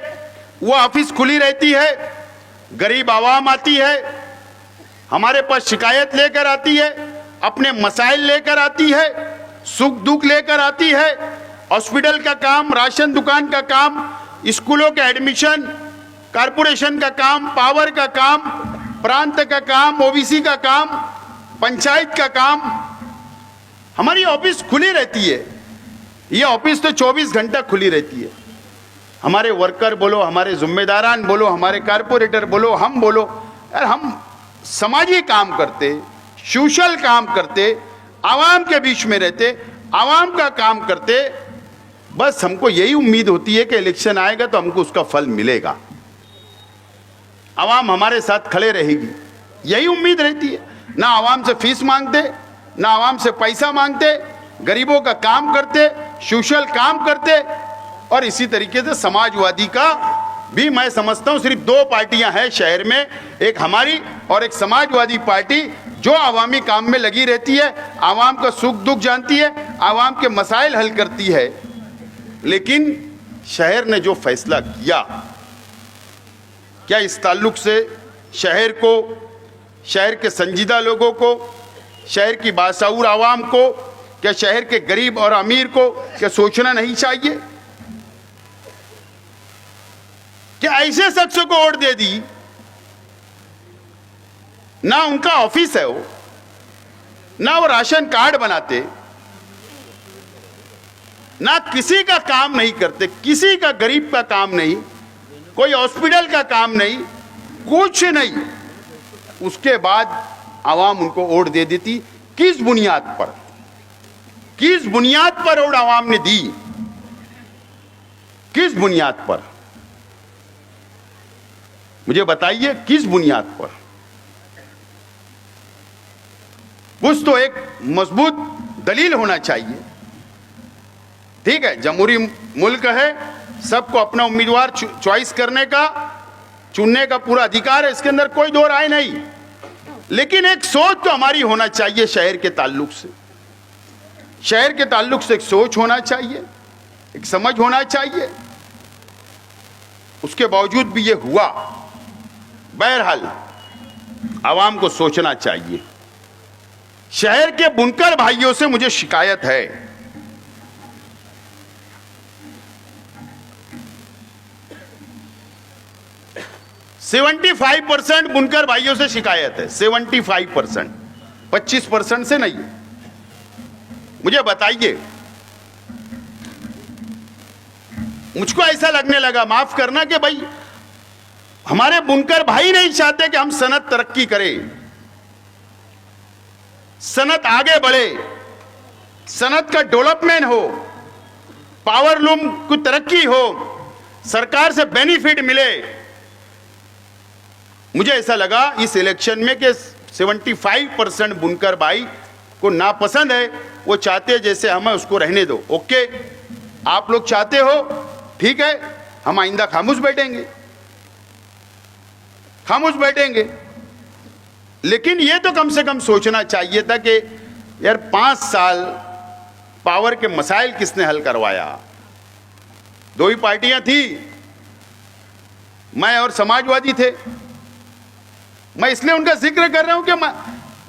वो ऑफिस खुली रहती है, गरीब आवाम आती है, हमारे पास शिकायत लेकर आती है, अपने मसाइल लेकर आती है, सुख दुख लेकर आती है। हॉस्पिटल का काम, राशन दुकान का काम, स्कूलों का एडमिशन, कारपोरेशन का काम, पावर का काम, प्रांत का काम, ओबीसी का काम, पंचायत का काम, हमारी ऑफिस खुली रहती है। ये ऑफिस तो 24 घंटा खुली रहती है। हमारे वर्कर बोलो, हमारे जिम्मेदारान बोलो, हमारे कारपोरेटर बोलो, हम बोलो, यार हम समाजी काम करते, सोशल काम करते, आवाम के बीच में रहते, आवाम का काम करते। बस हमको यही उम्मीद होती है कि इलेक्शन आएगा तो हमको उसका फल मिलेगा, आवाम हमारे साथ खड़े रहेगी, यही उम्मीद रहती है। ना आवाम से फीस मांगते, ना आवाम से पैसा मांगते, गरीबों का काम करते, सोशल काम करते। और इसी तरीके से समाजवादी का भी मैं समझता हूं सिर्फ 2 पार्टियां हैं शहर में, एक हमारी और एक समाजवादी पार्टी, जो आवामी काम में लगी रहती है, आवाम का सुख दुख जानती है, आवाम के मसाइल हल करती है। लेकिन शहर ने जो फैसला किया, क्या इस ताल्लुक से शहर को, शहर के संजीदा लोगों को, शहर की बाशऊर आवाम को, क्या शहर के गरीब और अमीर को क्या सोचना नहीं चाहिए? क्या ऐसे शख्स को वोट दे दी, ना उनका ऑफिस है वो, ना वो राशन कार्ड बनाते, ना किसी का काम नहीं करते, किसी का गरीब का काम नहीं, कोई हॉस्पिटल का काम नहीं, कुछ नहीं, उसके बाद आवाम उनको वोट दे देती? किस बुनियाद पर, किस बुनियाद पर वोट आवाम ने दी? किस बुनियाद पर? मुझे बताइए, किस बुनियाद पर? कुछ तो एक मजबूत दलील होना चाहिए। ठीक है, जमहूरी मुल्क है, सबको अपना उम्मीदवार चॉइस करने का, चुनने का पूरा अधिकार है, इसके अंदर कोई दो राय नहीं। लेकिन एक सोच तो हमारी होना चाहिए शहर के ताल्लुक से, शहर के ताल्लुक से एक सोच होना चाहिए, एक समझ होना चाहिए। उसके बावजूद भी ये हुआ। बहरहाल आवाम को सोचना चाहिए। शहर के बुनकर भाइयों से मुझे शिकायत है, 75% बुनकर भाइयों से शिकायत है, 75%, 25% से नहीं। मुझे बताइए, मुझको ऐसा लगने लगा, माफ करना, कि भाई हमारे बुनकर भाई नहीं चाहते कि हम सनत तरक्की करें, सनत आगे बढ़े, सनत का डेवलपमेंट हो, पावरलूम की तरक्की हो, सरकार से बेनिफिट मिले। मुझे ऐसा लगा इस इलेक्शन में कि 75% बुनकर भाई को नापसंद है, वो चाहते हैं जैसे हमें उसको रहने दो। ओके, आप लोग चाहते हो, ठीक है, हम आइंदा खामोश बैठेंगे, खामोश बैठेंगे। लेकिन ये तो कम से कम सोचना चाहिए था कि यार 5 साल पावर के मसाइल किसने हल करवाया? 2 ही पार्टियां थी, मैं और समाजवादी थे। मैं इसलिए उनका जिक्र कर रहा हूं कि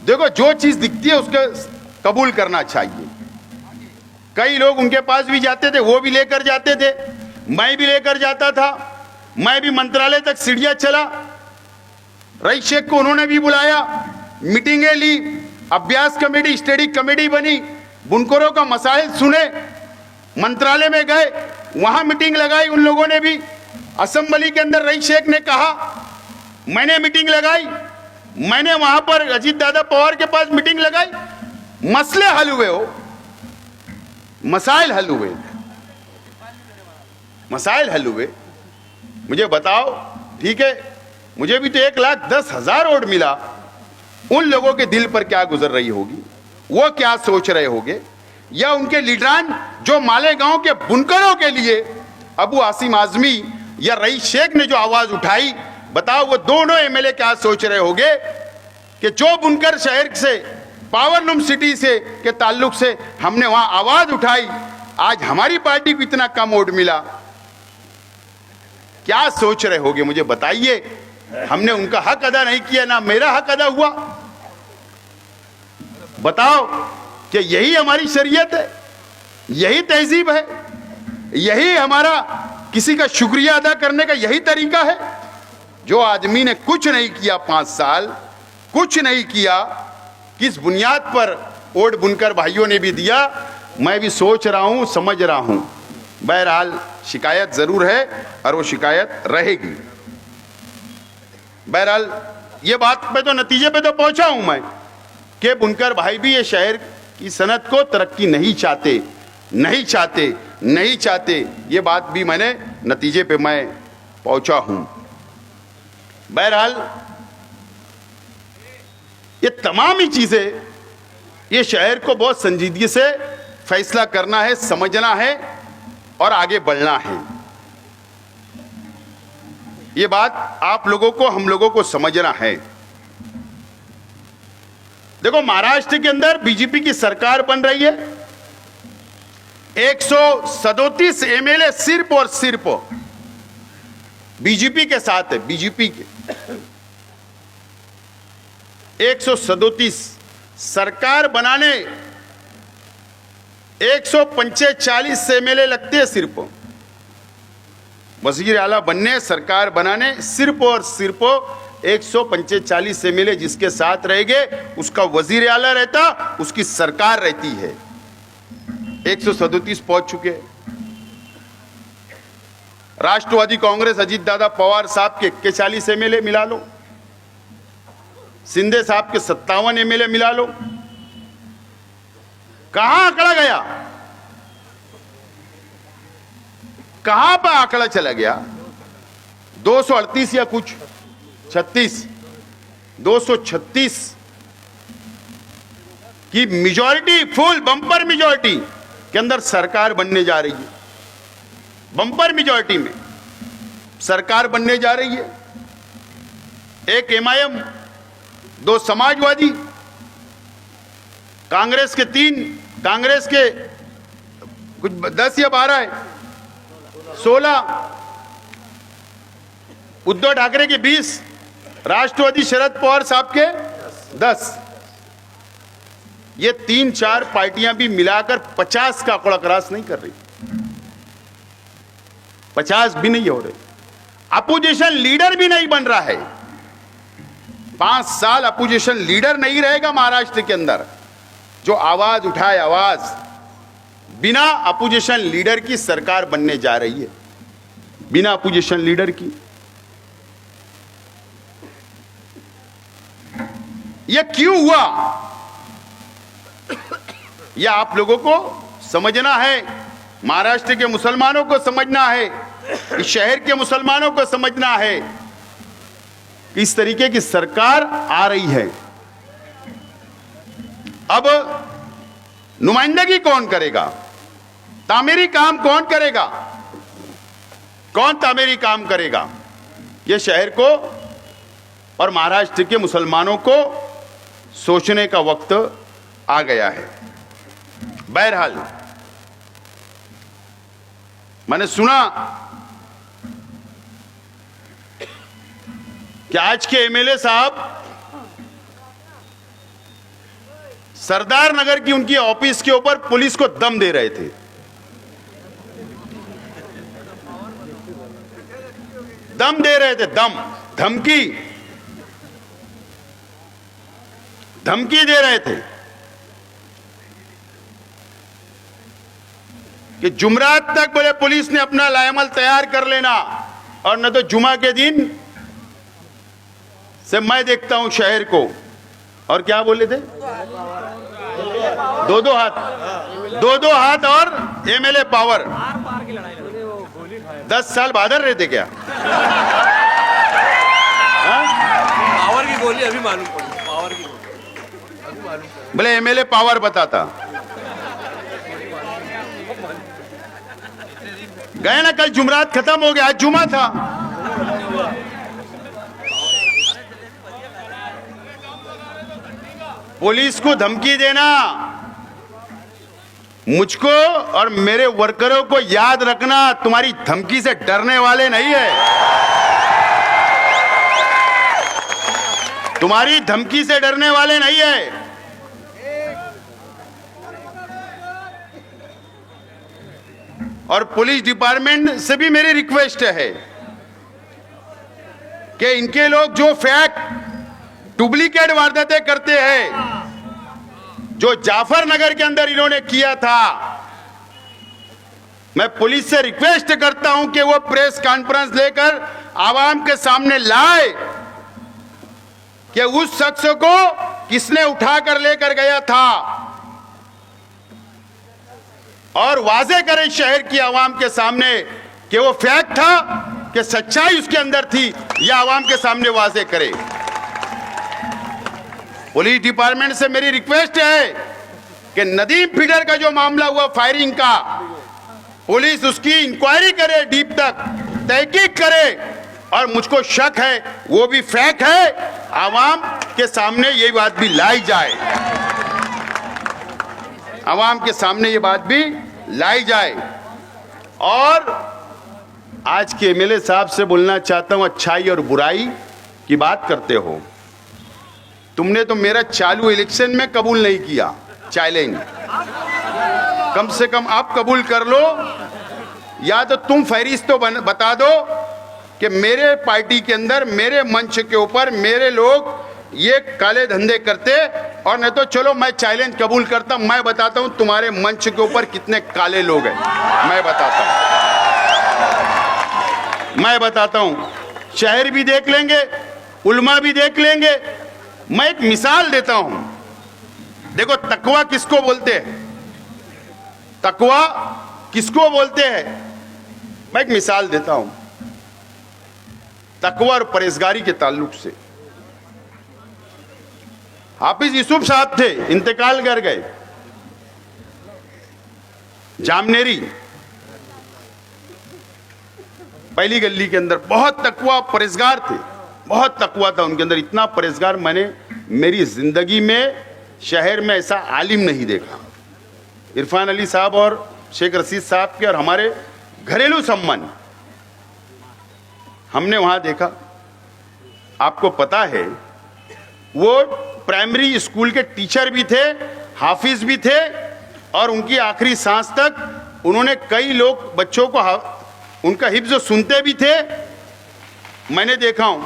देखो, जो चीज दिखती है उसको कबूल करना चाहिए। कई लोग उनके पास भी जाते थे, वो भी लेकर जाते थे, मैं भी लेकर जाता था। मैं भी मंत्रालय तक सीढ़ियां चला, रईस शेख को उन्होंने भी बुलाया, मीटिंगें ली, अभ्यास कमेटी, स्टडी कमेटी बनी, बुनकरों का मसाइल सुने, मंत्रालय में गए, वहां मीटिंग लगाई उन लोगों ने भी। असेंबली के अंदर रईस शेख ने कहा, मैंने मीटिंग लगाई, मैंने वहां पर अजीत दादा पवार के पास मीटिंग लगाई, मसले हल हुए, हो मसाइल हल हुए, मसाइल हल हुए। मुझे बताओ, ठीक है, मुझे भी तो 1,10,000 वोट मिला, उन लोगों के दिल पर क्या गुजर रही होगी, वो क्या सोच रहे होंगे, या उनके लीडरान जो मालेगांव के बुनकरों के लिए अबू आसिम आजमी या रईस शेख ने जो आवाज उठाई, बताओ वो दोनों एमएलए क्या सोच रहे होंगे कि जो बुनकर शहर से, पावरलूम सिटी से के ताल्लुक से हमने वहां आवाज उठाई, आज हमारी पार्टी को इतना कम वोट मिला, क्या सोच रहे होंगे? मुझे बताइए। हमने उनका हक अदा नहीं किया, ना मेरा हक अदा हुआ। बताओ कि यही हमारी शरीयत है, यही तहजीब है, यही हमारा किसी का शुक्रिया अदा करने का यही तरीका है? जो आदमी ने कुछ नहीं किया, 5 साल कुछ नहीं किया, किस बुनियाद पर वोट बुनकर भाइयों ने भी दिया, मैं भी सोच रहा हूं, समझ रहा हूं। बहरहाल शिकायत जरूर है और वो शिकायत रहेगी। बहरहाल ये बात पे तो, नतीजे पे तो पहुंचा हूं मैं कि बुनकर भाई भी ये शहर की सनत को तरक्की नहीं चाहते, नहीं चाहते, नहीं चाहते। ये बात भी मैंने नतीजे पे मैं पहुंचा हूं। बहरहाल ये तमाम ही चीजें, ये शहर को बहुत संजीदगी से फैसला करना है, समझना है और आगे बढ़ना है। ये बात आप लोगों को, हम लोगों को समझना है। देखो, महाराष्ट्र के अंदर बीजेपी की सरकार बन रही है, 137 एमएलए सिर्फ और सिर्फ बीजेपी के साथ है, बीजेपी के 137 सरकार बनाने 145 एमएलए लगते हैं, सिर्फ वजीर आला बनने, सरकार बनाने सिर्फ और सिर्फ 145 एमएलए जिसके साथ रहेंगे उसका वजीर आला रहता, उसकी सरकार रहती है। 137 पहुंच चुके हैं। राष्ट्रवादी कांग्रेस अजीत दादा पवार साहब के 41 एमएलए मिला लो, शिंदे साहब के 57 एमएलए मिला लो, कहां आंकड़ा गया? कहां पर आंकड़ा चला गया? 238 या कुछ 36, 236 की मेजॉरिटी, फुल बम्पर मेजॉरिटी के अंदर सरकार बनने जा रही है। बम्पर मेजॉरिटी में सरकार बनने जा रही है। एक एमआईएम, 2 समाजवादी, कांग्रेस के 3, कांग्रेस के कुछ 10 या 12 है, 16, उद्धव ठाकरे के 20, राष्ट्रवादी शरद पवार साहब के 10। ये 3-4 पार्टियां भी मिलाकर 50 का आंकड़ा क्रॉस नहीं कर रही, 50 भी नहीं हो रहे। अपोजिशन लीडर भी नहीं बन रहा है। 5 साल अपोजिशन लीडर नहीं रहेगा महाराष्ट्र के अंदर, जो आवाज उठाए, आवाज, बिना अपोजिशन लीडर की सरकार बनने जा रही है। बिना अपोजिशन लीडर की। यह क्यों हुआ, यह आप लोगों को समझना है, महाराष्ट्र के मुसलमानों को समझना है, इस शहर के मुसलमानों को समझना है कि इस तरीके की सरकार आ रही है। अब नुमाइंदगी कौन करेगा, तामीरी काम कौन करेगा, कौन तामीरी काम करेगा, यह शहर को और महाराष्ट्र के मुसलमानों को सोचने का वक्त आ गया है। बहरहाल मैंने सुना कि आज के एमएलए साहब सरदार नगर की उनकी ऑफिस के ऊपर पुलिस को दम दे रहे थे। दम दे रहे थे, दम, धमकी, धमकी दे रहे थे कि जुमरात तक बोले पुलिस ने अपना लाएमल तैयार कर लेना, और न तो जुमा के दिन से मैं देखता हूं शहर को। और क्या बोले थे, दो दो हाथ और एमएलए पावर। 10 साल बादर रहे थे क्या? पावर की गोली अभी मालूम पड़ी, पावर की बोले एमएलए पावर बताता। गए ना, कल जुमरात खत्म हो गया, आज जुमा था। पुलिस को धमकी देना, मुझको और मेरे वर्करों को याद रखना, तुम्हारी धमकी से डरने वाले नहीं है, तुम्हारी धमकी से डरने वाले नहीं है। और पुलिस डिपार्टमेंट से भी मेरी रिक्वेस्ट है कि इनके लोग जो फैक्ट डुप्लीकेट वारदातें करते हैं, जो जाफर नगर के अंदर इन्होंने किया था, मैं पुलिस से रिक्वेस्ट करता हूं कि वो प्रेस कॉन्फ्रेंस लेकर आवाम के सामने लाए कि उस शख्स को किसने उठाकर लेकर गया था, और वाजे करे शहर की आवाम के सामने कि वो फैक्ट था कि सच्चाई उसके अंदर थी, या आवाम के सामने वाजे करे। पुलिस डिपार्टमेंट से मेरी रिक्वेस्ट है कि नदीम फीडर का जो मामला हुआ फायरिंग का, पुलिस उसकी इंक्वायरी करे, डीप तक तहकीक करे, और मुझको शक है वो भी फैक्ट है, आवाम के सामने ये बात भी लाई जाए, आवाम के सामने ये बात भी लाई जाए। और आज के एमएलए साहब से बोलना चाहता हूं, अच्छाई और बुराई की बात करते हो, तुमने तो मेरा चालू इलेक्शन में कबूल नहीं किया चैलेंज, कम से कम आप कबूल कर लो, या तो तुम फहरिस्त तो बता दो कि मेरे पार्टी के अंदर, मेरे मंच के ऊपर मेरे लोग ये काले धंधे करते, और नहीं तो चलो मैं चैलेंज कबूल करता, मैं बताता हूं तुम्हारे मंच के ऊपर कितने काले लोग हैं, मैं बताता हूं, मैं बताता हूं, शहर भी देख लेंगे, उल्मा भी देख लेंगे। मैं एक मिसाल देता हूं, देखो तकवा किसको बोलते हैं, तकवा किसको बोलते हैं, मैं एक मिसाल देता हूं तकवा और परहेजगारी के ताल्लुक से। हाफिज यूसुफ साहब थे, इंतकाल कर गए, जामनेरी पहली गली के अंदर, बहुत तकवा परहेजगार थे, बहुत तकवा था उनके अंदर, इतना परहेजगार मैंने मेरी जिंदगी में शहर में ऐसा आलिम नहीं देखा। इरफान अली साहब और शेख रशीद साहब के और हमारे घरेलू संबंध हमने वहां देखा। आपको पता है वो प्राइमरी स्कूल के टीचर भी थे, हाफिज भी थे, और उनकी आखिरी सांस तक उन्होंने कई लोग बच्चों को उनका हिफ्ज सुनते भी थे, मैंने देखा हूं।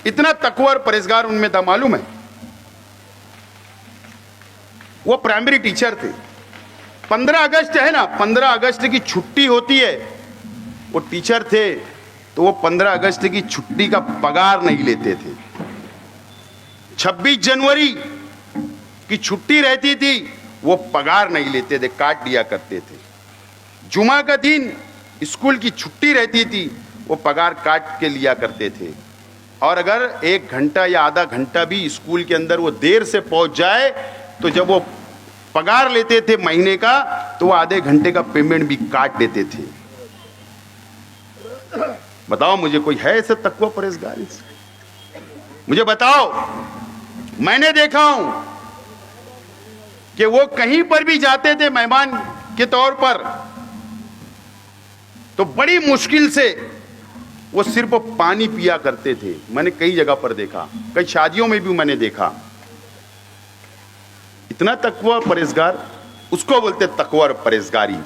इतना तकवा और परहेजगार उनमें था, मालूम है वो प्राइमरी टीचर थे। 15 अगस्त है ना, 15 अगस्त की छुट्टी होती है, वो टीचर थे तो वो 15 अगस्त की छुट्टी का पगार नहीं लेते थे। 26 जनवरी की छुट्टी रहती थी, वो पगार नहीं लेते थे, काट दिया करते थे। जुमा का दिन स्कूल की छुट्टी रहती थी, वो पगार काट के लिया करते थे। और अगर 1 घंटा या आधा घंटा भी स्कूल के अंदर वो देर से पहुंच जाए तो जब वो पगार लेते थे महीने का, तो वो आधे घंटे का पेमेंट भी काट देते थे। बताओ मुझे, कोई है ऐसे तकवा परहेजगार? मुझे बताओ। मैंने देखा हूं कि वो कहीं पर भी जाते थे मेहमान के तौर पर, तो बड़ी मुश्किल से वो सिर्फ पानी पिया करते थे। मैंने कई जगह पर देखा, कई शादियों में भी मैंने देखा। इतना तकवा परहेजगार, उसको बोलते तकवा और परहेजगारी।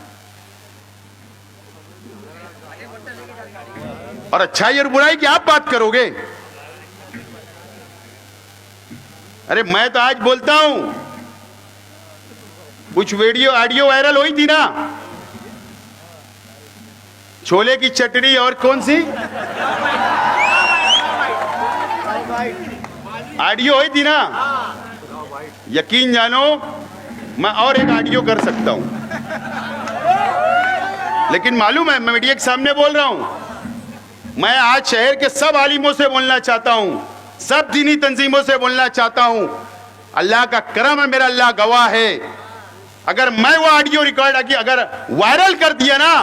और अच्छाई और बुराई की आप बात करोगे? अरे मैं तो आज बोलता हूं, कुछ वीडियो ऑडियो वायरल हुई थी ना, छोले की चटनी और कौन सी ऑडियो हुई थी ना, यकीन जानो मैं और एक ऑडियो कर सकता हूं, लेकिन मालूम है मैं मीडिया के सामने बोल रहा हूं। मैं आज शहर के सब आलिमों से बोलना चाहता हूं, सब दीनी तंजीमों से बोलना चाहता हूं। अल्लाह का करम है, मेरा अल्लाह गवाह है, अगर मैं वो ऑडियो रिकॉर्ड अगर वायरल कर दिया ना,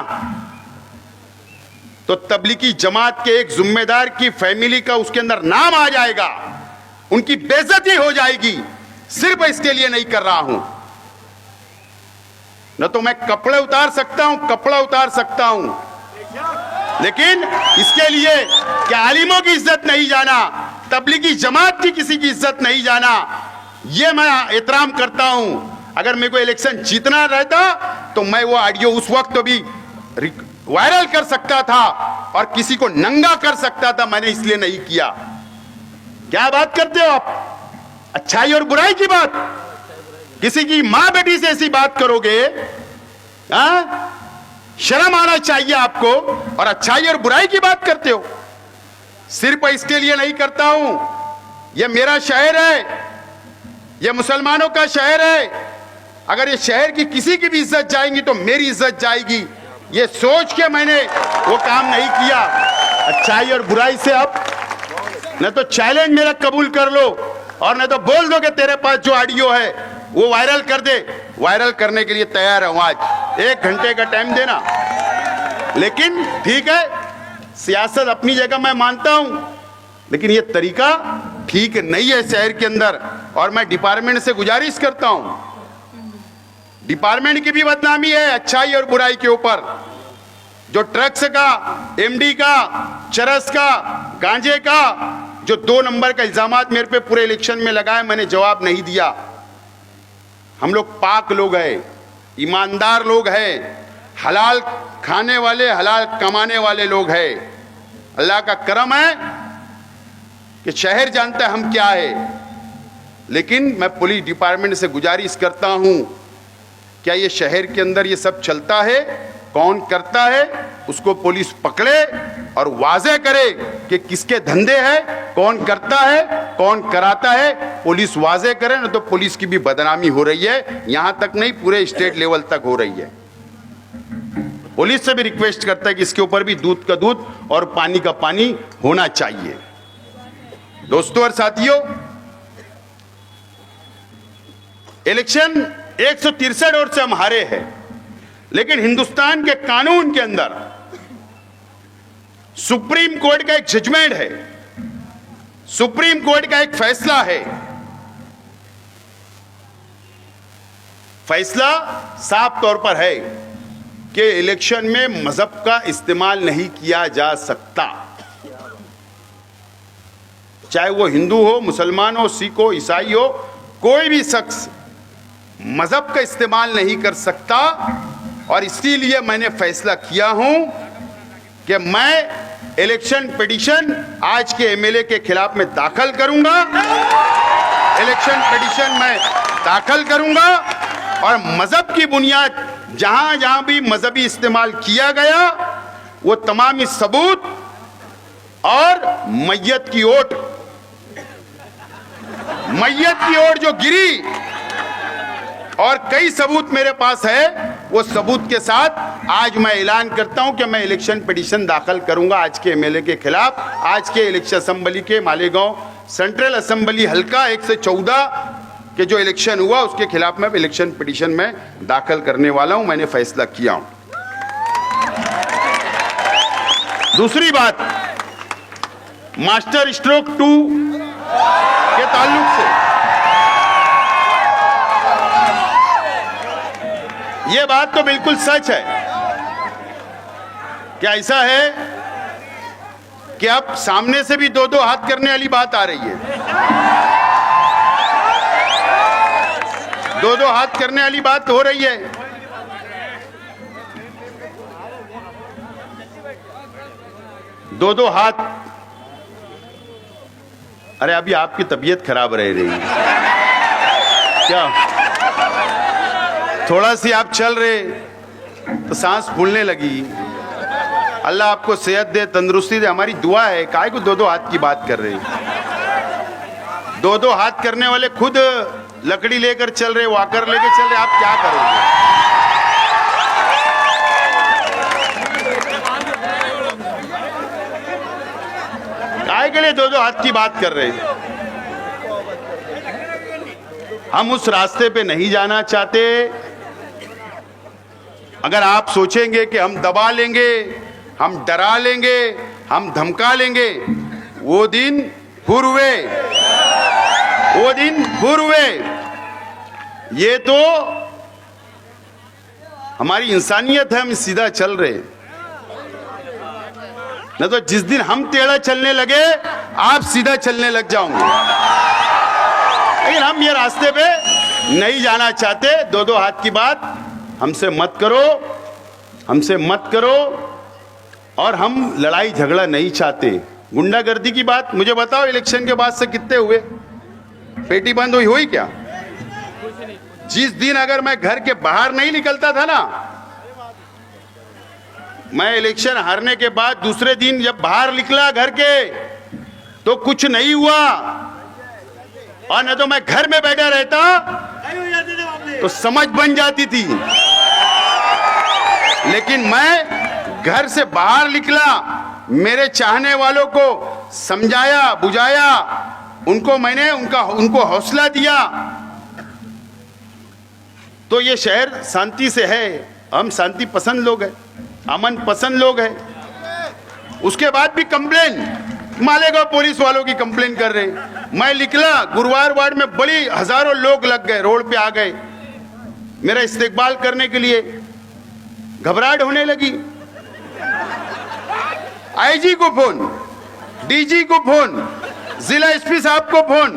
तो तबलीगी जमात के एक जिम्मेदार की फैमिली का उसके अंदर नाम आ जाएगा, उनकी बेइज्जती हो जाएगी। सिर्फ इसके लिए नहीं कर रहा हूं, न तो मैं कपड़े उतार सकता हूं, कपड़ा उतार सकता हूं, लेकिन इसके लिए कि आलिमों की इज्जत नहीं जाना, तबलीगी जमात की किसी की इज्जत नहीं जाना, यह मैं एहतराम करता हूं। अगर मेरे को इलेक्शन जीतना रहता तो मैं वो ऑडियो उस वक्त भी वायरल कर सकता था और किसी को नंगा कर सकता था, मैंने इसलिए नहीं किया। क्या बात करते हो आप? अच्छाई और बुराई की बात, किसी की मां बेटी से ऐसी बात करोगे? शर्म आना चाहिए आपको। और अच्छाई और बुराई की बात करते हो। सिर्फ इसके लिए नहीं करता हूं, यह मेरा शहर है, यह मुसलमानों का शहर है, अगर ये शहर की किसी की भी इज्जत जाएगी तो मेरी इज्जत जाएगी, ये सोच के मैंने वो काम नहीं किया। अच्छाई और बुराई से आप न तो चैलेंज मेरा कबूल कर लो और न तो बोल दो कि तेरे पास जो ऑडियो है वो वायरल कर दे। वायरल करने के लिए तैयार हूं, आज 1 घंटे का टाइम देना। लेकिन ठीक है, सियासत अपनी जगह मैं मानता हूं, लेकिन ये तरीका ठीक नहीं है शहर के अंदर। और मैं डिपार्टमेंट से गुजारिश करता हूं, डिपार्टमेंट की भी बदनामी है अच्छाई और बुराई के ऊपर। जो ड्रग्स का, एमडी का, चरस का, गांजे का जो 2 नंबर का इल्जामात मेरे पे पूरे इलेक्शन में लगाए, मैंने जवाब नहीं दिया। हम लोग पाक लोग हैं, ईमानदार लोग हैं, हलाल खाने वाले, हलाल कमाने वाले लोग हैं। अल्लाह का करम है कि शहर जानता है हम क्या है। लेकिन मैं पुलिस डिपार्टमेंट से गुजारिश करता हूं, क्या ये शहर के अंदर ये सब चलता है? कौन करता है? उसको पुलिस पकड़े और वाज़े करे कि किसके धंधे हैं, कौन करता है, कौन कराता है। पुलिस वाज़े करे, ना तो पुलिस की भी बदनामी हो रही है, यहां तक नहीं पूरे स्टेट लेवल तक हो रही है। पुलिस से भी रिक्वेस्ट करता है कि इसके ऊपर भी दूध का दूध और पानी का पानी होना चाहिए। दोस्तों और साथियों, इलेक्शन 163 वोट से हम हारे हैं, लेकिन हिंदुस्तान के कानून के अंदर सुप्रीम कोर्ट का एक जजमेंट है, सुप्रीम कोर्ट का एक फैसला है। फैसला साफ तौर पर है कि इलेक्शन में मजहब का इस्तेमाल नहीं किया जा सकता। चाहे वो हिंदू हो, मुसलमान हो, सिख हो, ईसाई हो, कोई भी शख्स मजहब का इस्तेमाल नहीं कर सकता। और इसीलिए मैंने फैसला किया हूं कि मैं इलेक्शन पिटीशन आज के एमएलए के खिलाफ में दाखिल करूंगा। इलेक्शन पिटीशन मैं दाखिल करूंगा और मजहब की बुनियाद जहां जहां भी मजहबी इस्तेमाल किया गया वो तमामी सबूत और मैयत की ओट जो गिरी और कई सबूत मेरे पास है, वो सबूत के साथ आज मैं ऐलान करता हूं कि मैं इलेक्शन पिटीशन दाखिल करूंगा आज के एमएलए के खिलाफ। आज के इलेक्शन असेंबली के मालेगांव सेंट्रल असेंबली हल्का 1 से 14 के जो इलेक्शन हुआ उसके खिलाफ मैं इलेक्शन पिटीशन में दाखिल करने वाला हूं। मैंने फैसला किया हूं। दूसरी बात, मास्टर स्ट्रोक 2 के ताल्लुक से यह बात तो बिल्कुल सच है। क्या ऐसा है कि अब सामने से भी 2-2 हाथ करने वाली बात आ रही है? 2-2 हाथ करने वाली बात हो रही है। दो हाथ। अरे अभी आपकी तबीयत खराब रह रही है क्या? थोड़ा सी आप चल रहे तो सांस फूलने लगी। अल्लाह आपको सेहत दे, तंदुरुस्ती दे, हमारी दुआ है। काहे को 2-2 हाथ की बात कर रहे हैं? 2-2 हाथ करने वाले खुद लकड़ी लेकर चल रहे, वॉकर लेकर चल रहे, आप क्या करोगे? काहे के लिए 2-2 हाथ की बात कर रहे हैं? हम उस रास्ते पे नहीं जाना चाहते। अगर आप सोचेंगे कि हम दबा लेंगे, हम डरा लेंगे, हम धमका लेंगे, वो दिन पूर्वे, वो दिन पूर्वे। ये तो हमारी इंसानियत है, हम सीधा चल रहे। न तो जिस दिन हम टेढ़ा चलने लगे आप सीधा चलने लग जाओगे। लेकिन हम ये रास्ते पे नहीं जाना चाहते। 2-2 हाथ की बात हमसे मत करो, हमसे मत करो। और हम लड़ाई झगड़ा नहीं चाहते। गुंडागर्दी की बात मुझे बताओ, इलेक्शन के बाद से कितने हुए? पेटी बंद हुई क्या? जिस दिन अगर मैं घर के बाहर नहीं निकलता था ना, मैं इलेक्शन हारने के बाद दूसरे दिन जब बाहर निकला घर के तो कुछ नहीं हुआ, और न तो मैं घर में बैठा रहता तो समझ बन जाती थी। लेकिन मैं घर से बाहर निकला, मेरे चाहने वालों को समझाया बुझाया, उनको मैंने उनको हौसला दिया, तो ये शहर शांति से है। हम शांति पसंद लोग हैं, अमन पसंद लोग हैं। उसके बाद भी कंप्लेन, मालेगांव पुलिस वालों की कंप्लेन कर रहे। मैं निकला, गुरुवार वार्ड में बड़ी हजारों लोग लग गए, रोड पे आ गए मेरा इस्तेकबाल करने के लिए। घबराहट होने लगी। आईजी को फोन, डीजी को फोन, जिला एसपी साहब को फोन।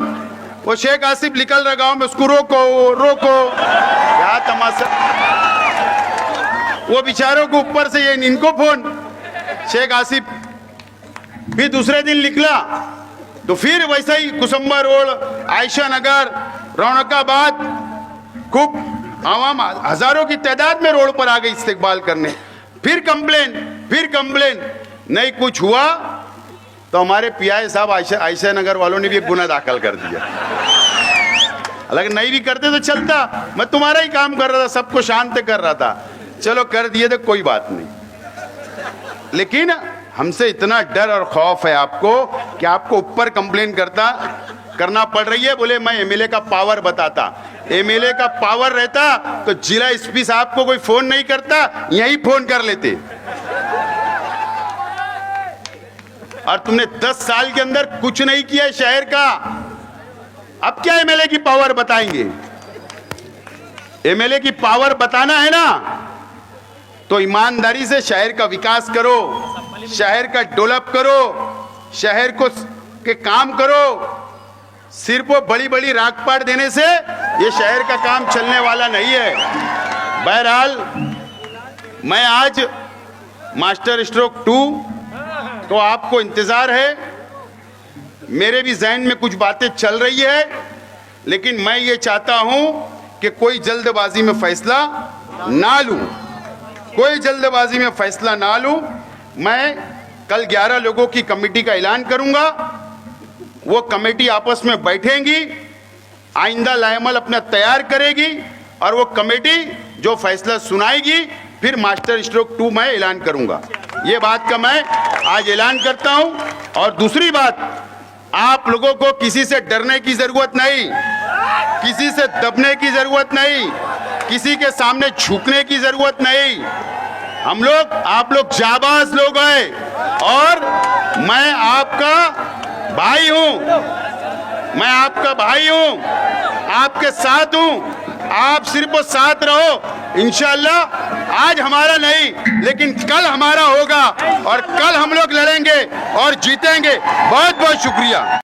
वो शेख आसिफ निकल रहा गांव में, उसको रोको रोको। क्या तमाशा! वो बेचारों को ऊपर से ये इनको फोन, शेख आसिफ। फिर दूसरे दिन निकला तो फिर वैसा ही कुसुम्बा रोड, आयशा नगर, रौनकाबाद, खूब आवाम हजारों की तादाद में रोड पर आ गई इस्तेकबाल करने। फिर कंप्लेन, नहीं कुछ हुआ तो हमारे पीआई साहब आयशा नगर वालों ने भी एक गुना दाखिल कर दिया। अगर नहीं भी करते तो चलता, मैं तुम्हारा ही काम कर रहा था, सबको शांत कर रहा था। चलो कर दिए तो कोई बात नहीं। लेकिन हमसे इतना डर और खौफ है आपको कि आपको ऊपर कंप्लेन करना पड़ रही है। बोले मैं एमएलए का पावर बताता, एमएलए का पावर रहता तो जिला एसपी साहब को कोई फोन नहीं करता, यही फोन कर लेते। और तुमने 10 साल के अंदर कुछ नहीं किया शहर का, अब क्या एमएलए की पावर बताएंगे? एमएलए की पावर बताना है ना, तो ईमानदारी से शहर का विकास करो, शहर का डेवलप करो, शहर को के काम करो। सिर्फ वो बड़ी बड़ी रागपाट देने से ये शहर का काम चलने वाला नहीं है। बहरहाल मैं आज मास्टर स्ट्रोक 2 तो आपको इंतजार है। मेरे भी जहन में कुछ बातें चल रही है, लेकिन मैं ये चाहता हूं कि कोई जल्दबाजी में फैसला ना लूं, कोई जल्दबाजी में फैसला ना लूं। मैं कल 11 लोगों की कमेटी का ऐलान करूंगा। वो कमेटी आपस में बैठेंगी, आइंदा लाएमल अपना तैयार करेगी और वो कमेटी जो फैसला सुनाएगी फिर मास्टर स्ट्रोक 2 मैं ऐलान करूंगा। ये बात का मैं आज ऐलान करता हूं। और दूसरी बात, आप लोगों को किसी से डरने की जरूरत नहीं, किसी से दबने की जरूरत नहीं, किसी के सामने झुकने की जरूरत नहीं। हम लोग, आप लोग जाबाज लोग हैं और मैं आपका भाई हूं, मैं आपका भाई हूं, आपके साथ हूं। आप सिर्फ साथ रहो, इंशाअल्लाह आज हमारा नहीं लेकिन कल हमारा होगा और कल हम लोग लड़ेंगे और जीतेंगे। बहुत बहुत शुक्रिया।